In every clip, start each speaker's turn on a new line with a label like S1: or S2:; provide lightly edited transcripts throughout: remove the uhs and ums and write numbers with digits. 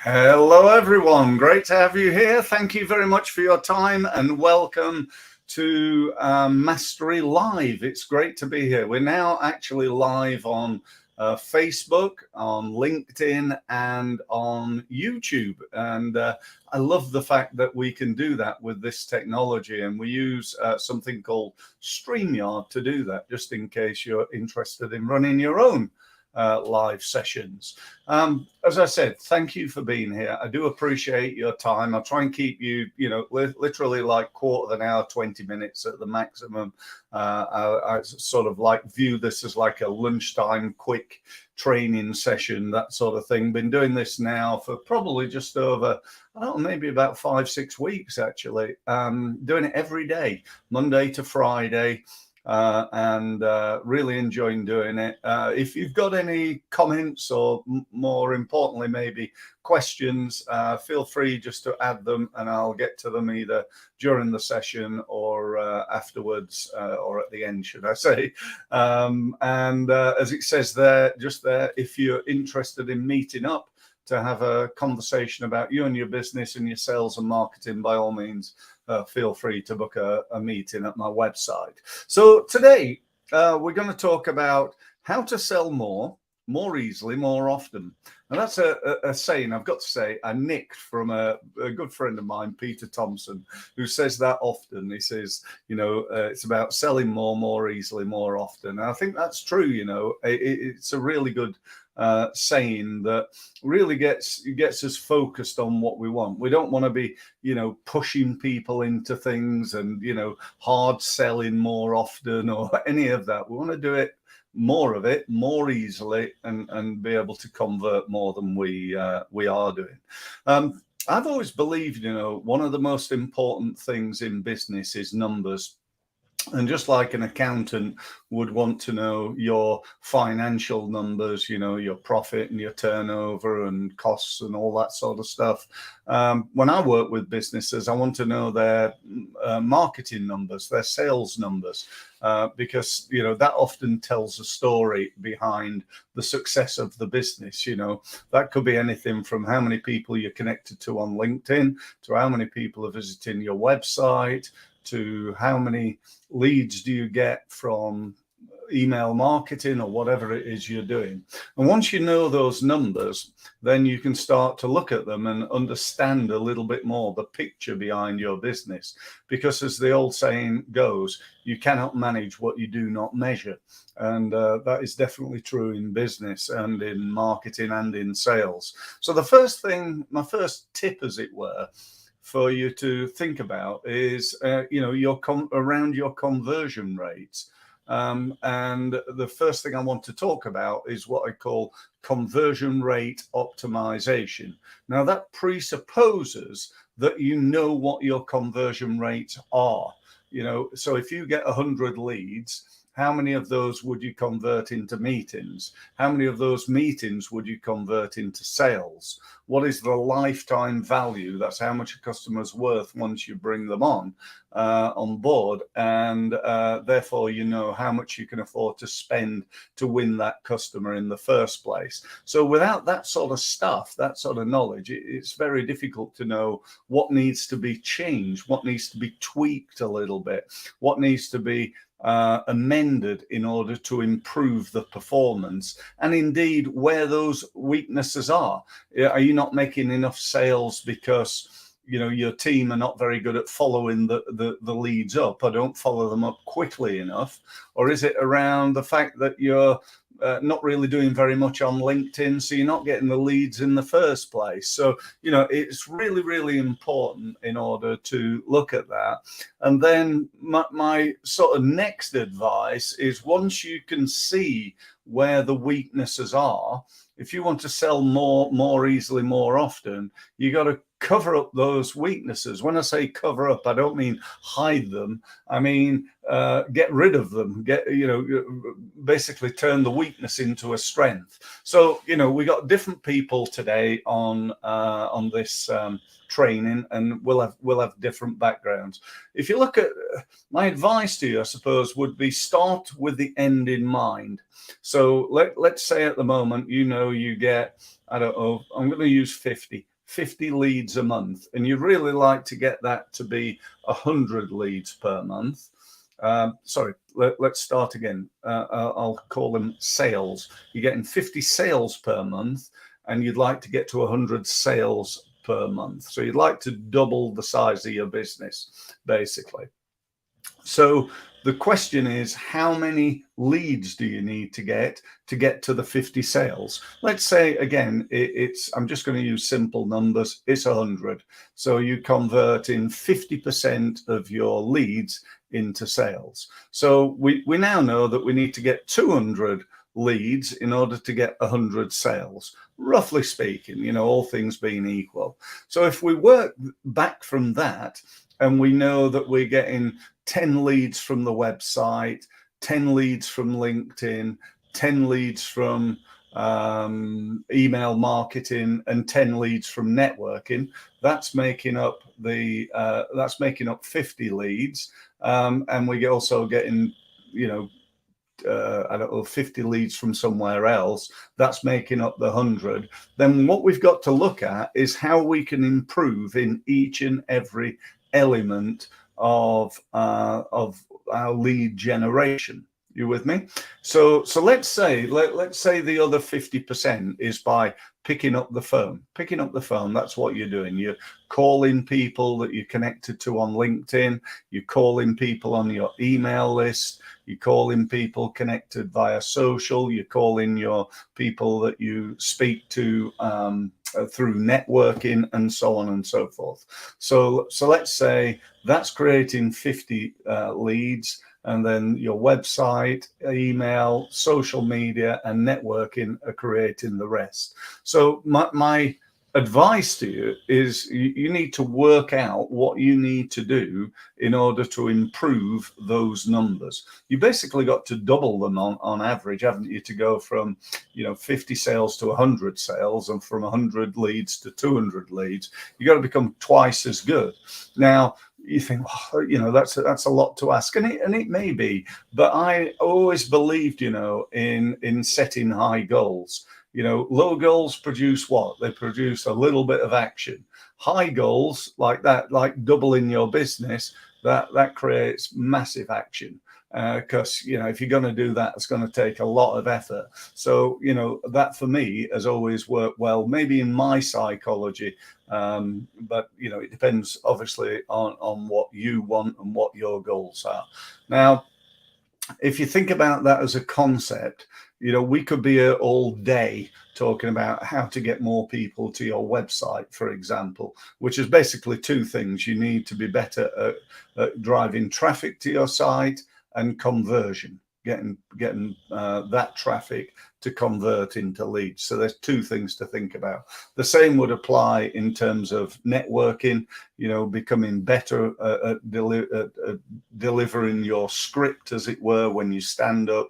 S1: Hello, everyone. Great to have you here. Thank you very much for your time and welcome to Mastery Live. It's great to be here. We're now actually live on Facebook, on LinkedIn, and on YouTube. And I love the fact that we can do that with this technology. And we use something called Streamyard to do that, just in case you're interested in running your own live sessions. As I said, thank you for being here. I do appreciate your time. I'll try and keep you, literally like quarter of an hour, 20 minutes at the maximum. I sort of like view this as like a lunchtime quick training session, that sort of thing. Been doing this now for probably just over, I don't know, maybe about 5-6 weeks actually. Doing it every day, Monday to Friday. And really enjoying doing it. If you've got any comments or more importantly, maybe questions, feel free just to add them and I'll get to them either during the session or afterwards or at the end, should I say. And as it says there, just there, if you're interested in meeting up to have a conversation about you and your business and your sales and marketing, by all means, feel free to book a meeting at my website. So today we're going to talk about how to sell more easily, more often. And that's a saying, I've got to say, I nicked from a good friend of mine, Peter Thompson, who says that often. He says, it's about selling more easily, more often. And I think that's true. It's a really good saying that really gets us focused on what we want. We don't want to be, pushing people into things and, hard selling more often or any of that. We want to do it more easily and be able to convert more than we are doing. I've always believed, one of the most important things in business is numbers. And just like an accountant would want to know your financial numbers, your profit and your turnover and costs and all that sort of stuff. When I work with businesses, I want to know their marketing numbers, their sales numbers, because, that often tells a story behind the success of the business. That could be anything from how many people you're connected to on LinkedIn, to how many people are visiting your website, to how many leads do you get from email marketing or whatever it is you're doing. And once you know those numbers, then you can start to look at them and understand a little bit more the picture behind your business. Because as the old saying goes, you cannot manage what you do not measure. And that is definitely true in business and in marketing and in sales. So the first thing, my first tip, as it were, for you to think about is, around your conversion rates. And the first thing I want to talk about is what I call conversion rate optimization. Now, that presupposes that you know what your conversion rates are. So if you get 100 leads, how many of those would you convert into meetings? How many of those meetings would you convert into sales? What is the lifetime value? That's how much a customer's worth once you bring them on board. And therefore, how much you can afford to spend to win that customer in the first place. So without that sort of stuff, that sort of knowledge, it's very difficult to know what needs to be changed, what needs to be tweaked a little bit, what needs to be amended in order to improve the performance, and indeed where those weaknesses are. Are you not making enough sales because your team are not very good at following the leads up, or don't follow them up quickly enough? Or is it around the fact that you're not really doing very much on LinkedIn, so you're not getting the leads in the first place? So, it's really, really important in order to look at that. And then my sort of next advice is, once you can see where the weaknesses are, if you want to sell more easily, more often, you got to cover up those weaknesses. When I say cover up, I don't mean hide them. I mean get rid of them. Basically turn the weakness into a strength. So we got different people today on this training, and we'll have different backgrounds. If you look at my advice to you, I suppose, would be start with the end in mind. So let's say at the moment, you get, I don't know, I'm going to use 50 50 leads a month, and you'd really like to get that to be 100 leads per month. Sorry, let's start again. I'll call them sales. You're getting 50 sales per month, and you'd like to get to 100 sales per month. So you'd like to double the size of your business, basically. So the question is, how many leads do you need to get to the 50 sales? Let's say, again, I'm just going to use simple numbers. It's 100. So you convert in 50% of your leads into sales. So we now know that we need to get 200 leads in order to get 100 sales, roughly speaking, you know, all things being equal. So if we work back from that, and we know that we're getting 10 leads from the website, 10 leads from LinkedIn, 10 leads from email marketing, and 10 leads from networking. That's making up 50 leads, and we're also getting, you know, I don't know, 50 leads from somewhere else. That's making up the 100. Then what we've got to look at is how we can improve in each and every element of our lead generation. You with me? So let's say the other 50% is by picking up the phone. Picking up the phone, that's what you're doing. You're calling people that you're connected to on LinkedIn. You're calling people on your email list. You're calling people connected via social. You're calling your people that you speak to through networking, and so on and so forth. So let's say that's creating 50 leads, and then your website, email, social media, and networking are creating the rest. So my advice to you is you need to work out what you need to do in order to improve those numbers. You basically got to double them on average, haven't you, to go from, you know, 50 sales to 100 sales, and from 100 leads to 200 leads. You got to become twice as good. Now, you think, well, you know, that's a lot to ask, and it may be, but I always believed, you know, in setting high goals. You know, low goals produce what? They produce a little bit of action. High goals like that, like doubling your business, that creates massive action. Because, you know, if you're going to do that, it's going to take a lot of effort. So, you know, that for me has always worked well, maybe in my psychology. But, you know, it depends obviously on what you want and what your goals are. Now, if you think about that as a concept, you know, we could be here all day talking about how to get more people to your website, for example, which is basically two things. You need to be better at driving traffic to your site and conversion, getting that traffic to convert into leads. So there's two things to think about. The same would apply in terms of networking, you know, becoming better at delivering your script, as it were, when you stand up,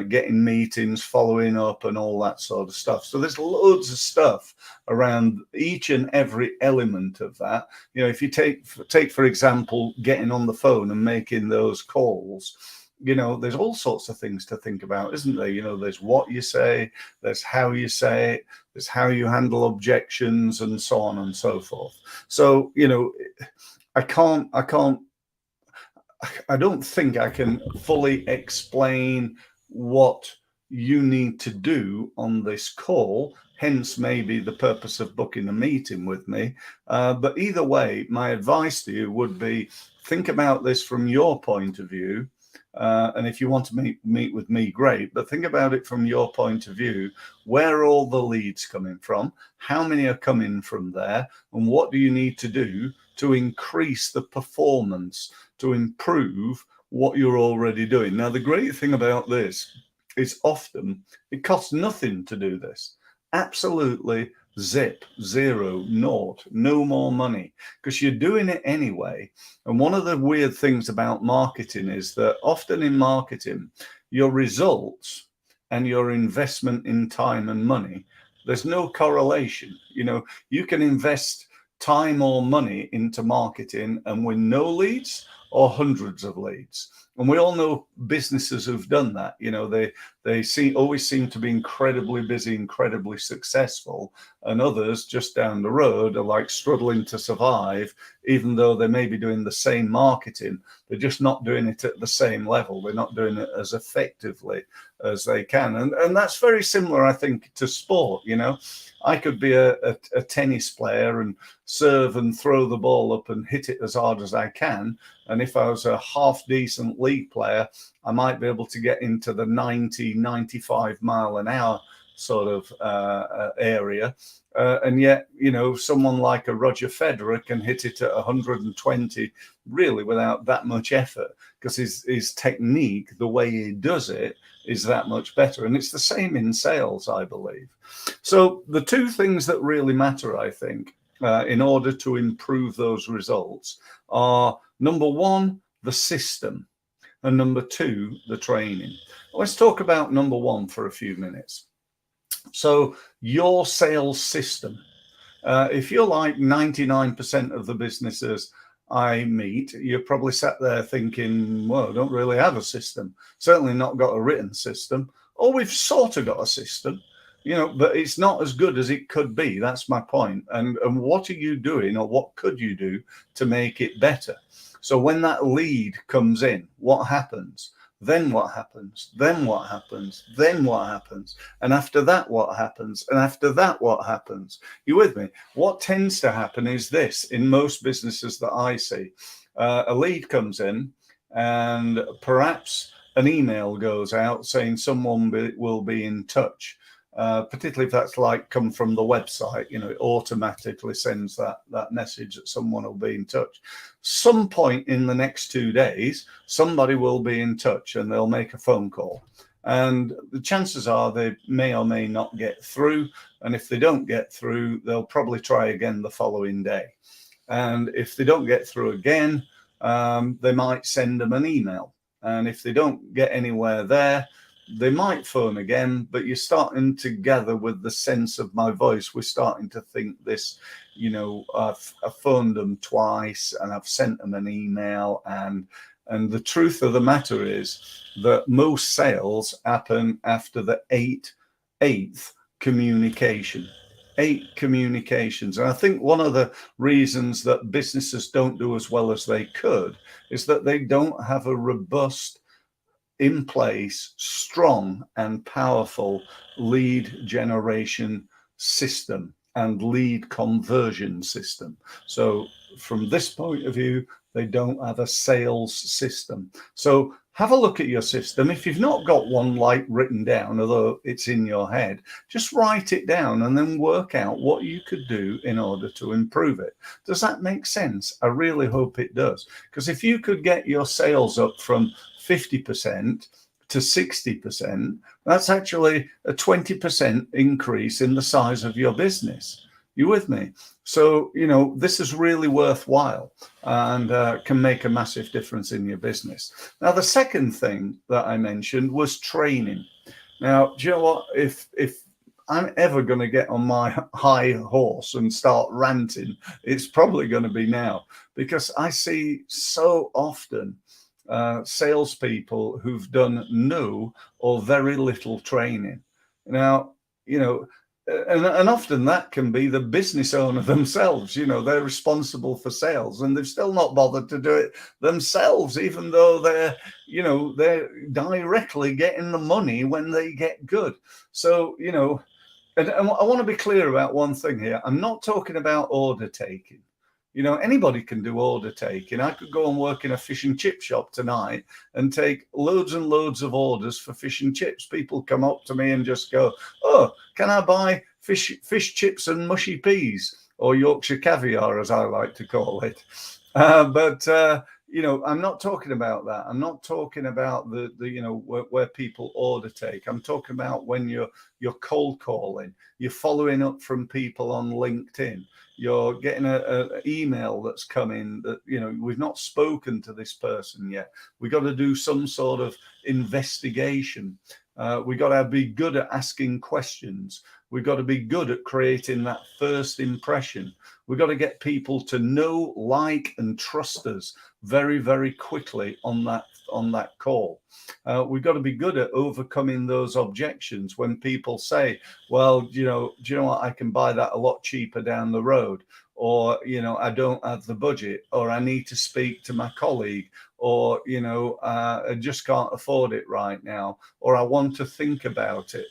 S1: getting meetings, following up, and all that sort of stuff. So there's loads of stuff around each and every element of that. You know, if you take for example, getting on the phone and making those calls, you know, there's all sorts of things to think about, isn't there? You know, there's what you say, there's how you say it, there's how you handle objections, and so on and so forth. So, you know, I don't think I can fully explain what you need to do on this call, hence maybe the purpose of booking a meeting with me. But either way, my advice to you would be, think about this from your point of view. And if you want to meet with me, great. But think about it from your point of view. Where are all the leads coming from? How many are coming from there? And what do you need to do to increase the performance, to improve what you're already doing? Now, the great thing about this is often it costs nothing to do this. Absolutely zip, zero, naught, no more money, because you're doing it anyway. And one of the weird things about marketing is that often in marketing, your results and your investment in time and money, there's no correlation. You know, you can invest time or money into marketing and win no leads or hundreds of leads. And we all know businesses who've done that. You know, they always seem to be incredibly busy, incredibly successful, and others just down the road are like struggling to survive, even though they may be doing the same marketing. They're just not doing it at the same level. They're not doing it as effectively as they can. And that's very similar, I think, to sport. You know, I could be a tennis player and serve and throw the ball up and hit it as hard as I can. And if I was a half decent league player, I might be able to get into the 90, 95 mile an hour sort of area. And yet, you know, someone like a Roger Federer can hit it at 120 really without that much effort, because his technique, the way he does it, is that much better. And it's the same in sales, I believe. So the two things that really matter, I think, in order to improve those results are, number one, the system, and number two, the training. Let's talk about number one for a few minutes. So your sales system, if you're like 99% of the businesses I meet, you're probably sat there thinking, well, I don't really have a system, certainly not got a written system, or we've sort of got a system, you know, but it's not as good as it could be. That's my point. And what are you doing, or what could you do to make it better? So when that lead comes in, what happens? Then what happens? Then what happens? Then what happens? And after that, what happens? And after that, what happens? You with me? What tends to happen is this in most businesses that I see. A lead comes in and perhaps an email goes out saying someone will be in touch. Particularly if that's like come from the website, you know, it automatically sends that message that someone will be in touch. Some point in the next 2 days, somebody will be in touch and they'll make a phone call. And the chances are they may or may not get through. And if they don't get through, they'll probably try again the following day. And if they don't get through again, they might send them an email. And if they don't get anywhere there, they might phone again, but you're starting to gather with the sense of my voice. We're starting to think this, you know, I've phoned them twice and I've sent them an email. And the truth of the matter is that most sales happen after the eighth communication. 8 communications. And I think one of the reasons that businesses don't do as well as they could is that they don't have a robust, in place, strong and powerful lead generation system and lead conversion system. So from this point of view, they don't have a sales system. So have a look at your system. If you've not got one like written down, although it's in your head, just write it down and then work out what you could do in order to improve it. Does that make sense? I really hope it does. Because if you could get your sales up from 50% to 60%, that's actually a 20% increase in the size of your business. You with me? So, you know, this is really worthwhile and can make a massive difference in your business. Now, the second thing that I mentioned was training. Now, do you know what? If I'm ever going to get on my high horse and start ranting, it's probably going to be now, because I see so often salespeople who've done no or very little training. Now, you know, and often that can be the business owner themselves. You know, they're responsible for sales and they've still not bothered to do it themselves, even though they're, you know, they're directly getting the money when they get good. So, you know, and I want to be clear about one thing here. I'm not talking about order taking. You know, anybody can do order taking. I could go and work in a fish and chip shop tonight and take loads and loads of orders for fish and chips. People come up to me and just go, oh, can I buy fish chips and mushy peas, or Yorkshire caviar, as I like to call it. You know, I'm not talking about that. I'm not talking about the you know, where people order take. I'm talking about when you're cold calling, you're following up from people on LinkedIn. You're getting an email that's come in that, you know, we've not spoken to this person yet. We've got to do some sort of investigation. We've got to be good at asking questions. We've got to be good at creating that first impression. We've got to get people to know, like, and trust us very, very quickly on on that call. We've got to be good at overcoming those objections when people say, well, do you know what, I can buy that a lot cheaper down the road, or, I don't have the budget, or I need to speak to my colleague, or, I just can't afford it right now, or I want to think about it.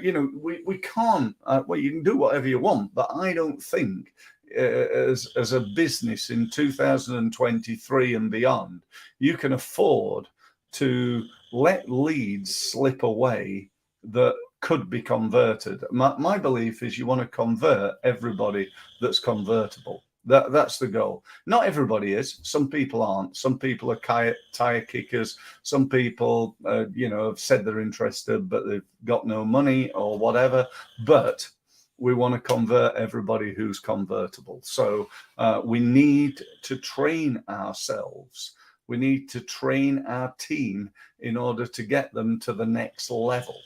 S1: We can't, well, you can do whatever you want, but I don't think as a business in 2023 and beyond, you can afford to let leads slip away that could be converted. My belief is you want to convert everybody that's convertible. That's the goal. Not everybody is. Some people aren't. Some people are tire kickers. Some people, have said they're interested, but they've got no money or whatever. But we want to convert everybody who's convertible. So we need to train ourselves. We need to train our team in order to get them to the next level.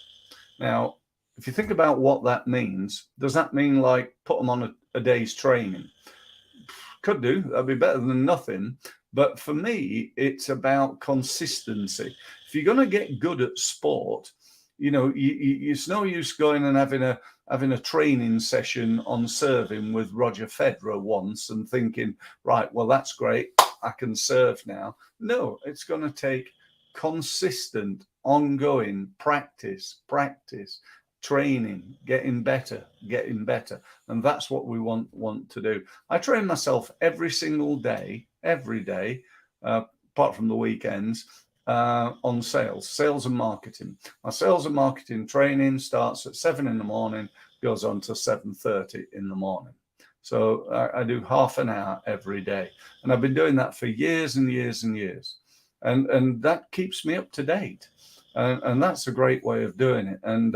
S1: Now, if you think about what that means, does that mean like put them on a day's training? Could do. That'd be better than nothing. But for me, it's about consistency. If you're going to get good at sport, it's no use going and having a training session on serving with Roger Federer once and thinking, right, well, that's great, I can serve now. No, it's going to take consistent, ongoing practice, training, getting better. And that's what we want to do. I train myself every single day, apart from the weekends, on sales and marketing. My sales and marketing training starts at 7 a.m, goes on to 7:30 in the morning. So I do half an hour every day. And I've been doing that for years and years and years. And that keeps me up to date. And that's a great way of doing it. And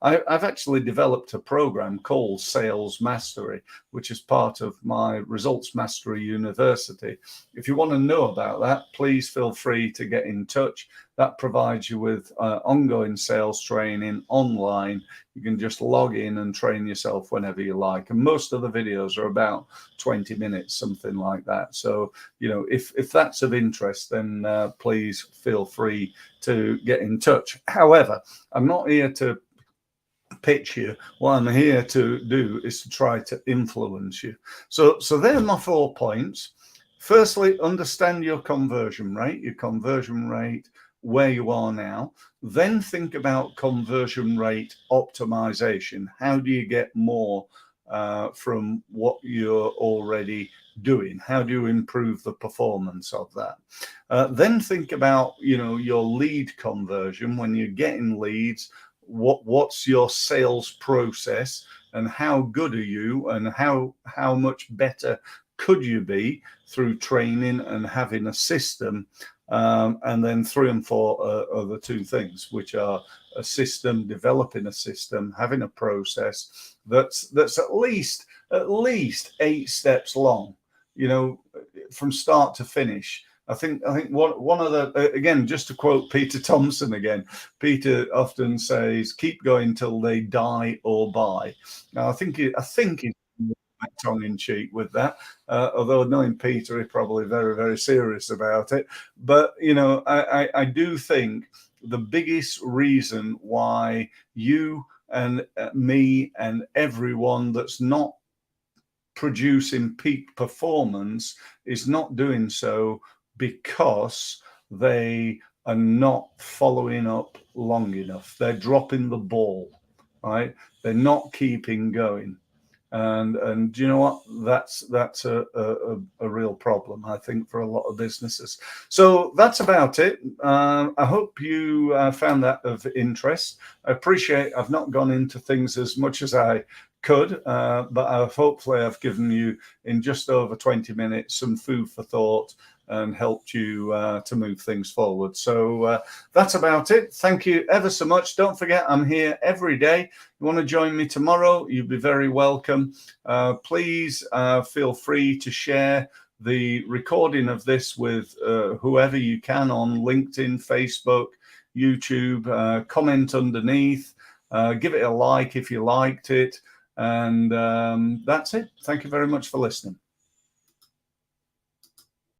S1: I've actually developed a program called Sales Mastery, which is part of my Results Mastery University. If you want to know about that, please feel free to get in touch. That provides you with ongoing sales training online. You can just log in and train yourself whenever you like. And most of the videos are about 20 minutes, something like that. So, if that's of interest, then please feel free to get in touch. However, I'm not here to pitch you. What I'm here to do is to try to influence you. So there are my 4 points. Firstly, understand your conversion rate, where you are now. Then think about conversion rate optimization. How do you get more from what you're already doing? How do you improve the performance of that? Then think about, your lead conversion. When you're getting leads, what's your sales process, and how good are you, and how much better could you be through training and having a system? And then 3 and 4 are the 2 things, which are a system, developing a system, having a process that's at least 8 steps long, from start to finish. I think one of the, again, just to quote Peter Thompson again, Peter often says, keep going till they die or buy. Now, I think he's tongue in cheek with that, although knowing Peter, he's probably very, very serious about it. But I do think the biggest reason why you and me and everyone that's not producing peak performance is not doing so because they are not following up long enough. They're dropping the ball, right? They're not keeping going. And you know what? That's a real problem, I think, for a lot of businesses. So that's about it. I hope you found that of interest. I appreciate I've not gone into things as much as I could, but hopefully I've given you, in just over 20 minutes, some food for thought and helped you to move things forward. So that's about it. Thank you ever so much. Don't forget, I'm here every day. You want to join me tomorrow, you'll be very welcome. Please feel free to share the recording of this with whoever you can on LinkedIn, Facebook, YouTube. Comment underneath. Give it a like if you liked it. And that's it. Thank you very much for listening.